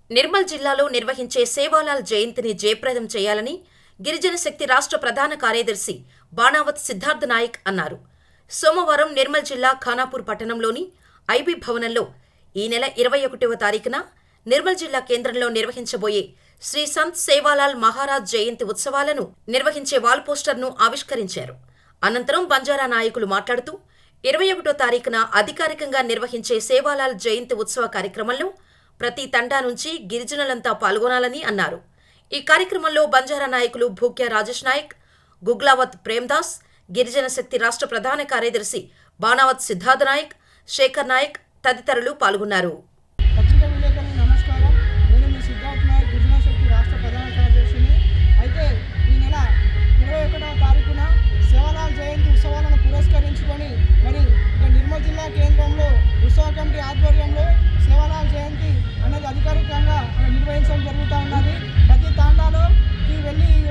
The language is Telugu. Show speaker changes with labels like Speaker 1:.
Speaker 1: నిర్మల్ జిల్లాలో నిర్వహించే సేవాలాల్ జయంతిని జయప్రదం చేయాలని గిరిజన శక్తి రాష్ట్ర ప్రధాన కార్యదర్శి బాణావత్ సిద్ధార్థ నాయక్ అన్నారు. సోమవారం నిర్మల్ జిల్లా ఖానాపూర్ పట్టణంలోని ఐబీ భవనంలో ఈ నెల 21వ తారీఖున నిర్మల్ జిల్లా కేంద్రంలో నిర్వహించబోయే శ్రీ సంత్ సేవాలాల్ మహారాజ్ జయంతి ఉత్సవాలను నిర్వహించే వాల్ పోస్టర్ను ఆవిష్కరించారు. అనంతరం బంజారా నాయకులు మాట్లాడుతూ 21వ తారీఖున అధికారికంగా నిర్వహించే సేవాలాల్ జయంతి ఉత్సవ కార్యక్రమంలో ప్రతి తండా నుంచి గిరిజనులంతా పాల్గొనాలని అన్నారు. ఈ కార్యక్రమంలో బంజారా నాయకులు భూక్యా రాజేష్ నాయక్, గుగ్లావత్ ప్రేమ్దాస్, గిరిజన శక్తి రాష్ట్ర ప్రధాన కార్యదర్శి బాణావత్ సిద్ధార్థ నాయక్, శేఖర్ నాయక్ తదితరులు పాల్గొన్నారు.
Speaker 2: నమస్కారం, నేను మీ సిద్ధార్థ నాయక్, గిరిజన శక్తి రాష్ట్ర ప్రధాన కార్యదర్శిని. అయితే ఈ నెల 21వ తారీఖున సేవాలాల్ జయంతి ఉత్సవాలను పురస్కరించుకొని మరి నిర్మల్ జిల్లా కేంద్రంలో ఉత్సవ కమిటీ ఆధ్వర్యంలో సేవాలాల్ జయంతి అనేది అధికారికంగా నిర్వహించడం జరుగుతూ ఉన్నది. ప్రతి తాండాలోకి వెళ్ళి ఈ